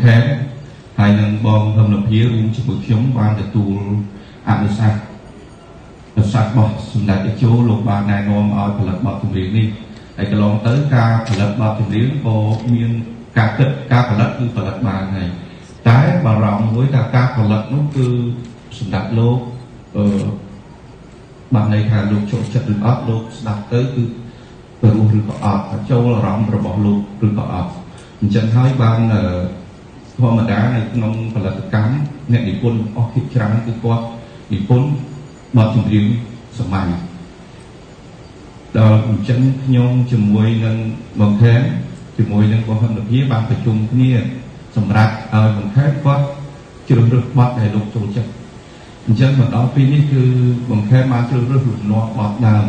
khén hai nâng bom thâm lập phía luôn cho một nhóm ban để tu ăn được sạch bỏ sùng đại cái chỗ lục ba này nôm ở phần lập bọt thùng riêng đi để cái lòng tới ca phần lập bọt thùng riêng bộ miên ca kết ca phần lập như phần lập ba này trái bà rộng với ca phần lập nó cứ sùng đại lô bạn này thà lục chỗ chặt được ấp lục đặt tới cứ từ luôn rồi có ấp châu là rộng rồi bỏ lục rồi có ấp chân thấy ban hoa mà đá này nông phần lập cám nghe đi quân ở thị trấn cứ qua đi quân bọt thùng riêng sầm mạnh đó chân nhông chùm môi nâng bằng thế chùm môi nâng bằng hơn được phía ban phải chung kia sầm rạc bằng thế quá chưa được bọt này lục tổ chức chân mà đó pinនេះគឺបង្ខំមកជ្រើសរើសលំនាំបត់ដើម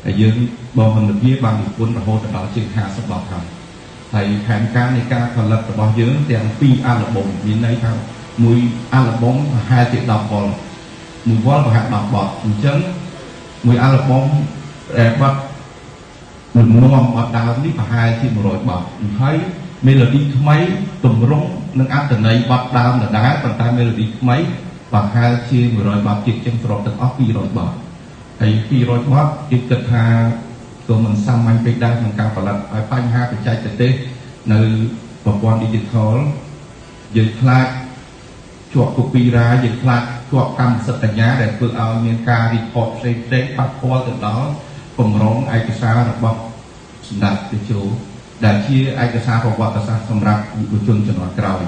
ហើយយើងបងមិននិយាយបាននិពន្ធរហូតដល់ជាង50បទហើយផែនការនៃការផលិតរបស់យើងទាំង2អាល់ប៊ុមមានន័យថាមួយអាល់ប៊ុមប្រហែលជា10វ៉ុលមួយវ៉ុលប្រហែល10បទអញ្ចឹងមួយអាល់ប៊ុមបទលំនាំបទដើមនេះប្រហែលជា100បទហើយមេឡូឌីថ្មីទម្រង់និងអត្ថន័យបទដើមដដែលប៉ុន្តែមេឡូឌីថ្មីប្រហែលជា100បទទៀតចឹងប្រកទាំងអស់200បទហើយ200បទគេគិតថាក៏មិនសាមញ្ញពេកដែរក្នុងការផលិតហើយបញ្ហាបច្ចេកទេសនៅប្រព័ន្ធ digital យើងខ្លាចជាប់ copyright យើងខ្លាចជាប់កម្មសិទ្ធិបញ្ញាដែលធ្វើឲ្យមានការ report ផ្សេងៗប៉ះពាល់ទៅដល់គម្រោងឯកសាររបស់សម្ដេចតេជោដែលជាឯកសារប្រវត្តិសាស្ត្រសម្រាប់យុវជនជំនាន់ក្រោយ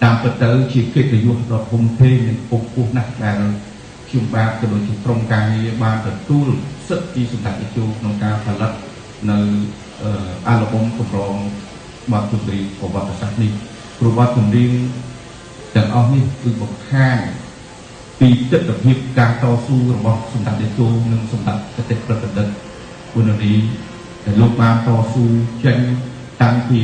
តាមពិតទៅជាកិត្តិយសដ៏ធំធេងនិងពុះពោះណាស់ដែលខ្ញុំបាទក៏ដូចជាក្រុមការងារបានទទួលសិទ្ធិពីសម្ដេចតេជោក្នុងការផលិតនៅអាល់ប៊ុមកម្រងបទចម្រៀងប្រវត្តិសាស្ត្រនេះព្រោះបទចម្រៀងទាំងអស់នេះគឺបង្ហាញពីទស្សនវិជ្ជាការតស៊ូរបស់សម្ដេចតេជោនិងសម្ដេចកតេប្រតិទិតវណ្ណរីដែលលោកបានតស៊ូចេញតាំងពី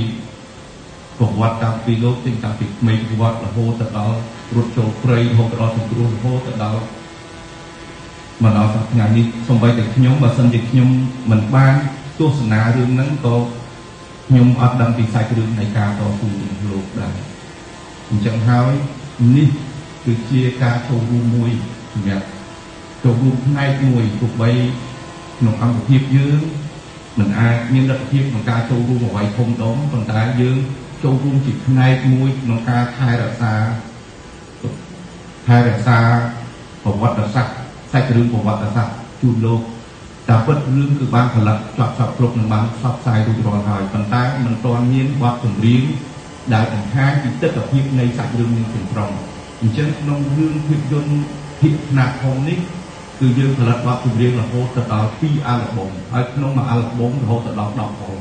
ប្រវត្តិតាំងពីលោកចេញតាំងពីក្មេងវត្តរហូតទៅដល់រត់ចូលព្រៃរហូតដល់សង្គ្រោះរហូតទៅដល់មកដល់ថ្ងៃនេះសូម្បីតែខ្ញុំបើសិនជាខ្ញុំមិនបានទស្សនារឿងហ្នឹងក៏ខ្ញុំអត់ដឹងពីសាច់រឿងនៃការតស៊ូរបស់លោកដែរអញ្ចឹងហើយនេះគឺជាការចូលរួមមួយសម្រាប់ចូលរួមផ្នែកមួយទោះបីក្នុងអង្គភាពយើងមិនអាចមានលទ្ធភាពក្នុងការចូលរួមអ្វីធំដុំប៉ុន្តែយើងចូលរួមជាផ្នែកមួយក្នុងការថែរក្សាប្រវត្តិសាស្ត្រសាច់រឿងប្រវត្តិសាស្ត្រជូនលោកតែពិតរឿងគឺបានផលិតចប់គ្រប់នឹងបានផ្សព្វផ្សាយរួចរាល់ហើយប៉ុន្តែមិនទាន់មានបទចម្រៀងដែលបង្ហាញពីទស្សនវិជ្ជានៃសាច់រឿងនេះទាំងស្រុងអញ្ចឹងក្នុងរឿងភាពយន្តភាគផ្នែកធំនេះគឺយើងផលិតបទចម្រៀងរហូតដល់2អាល់ប៊ុមហើយក្នុងមួយអាល់ប៊ុមរហូតដល់10វ៉ុល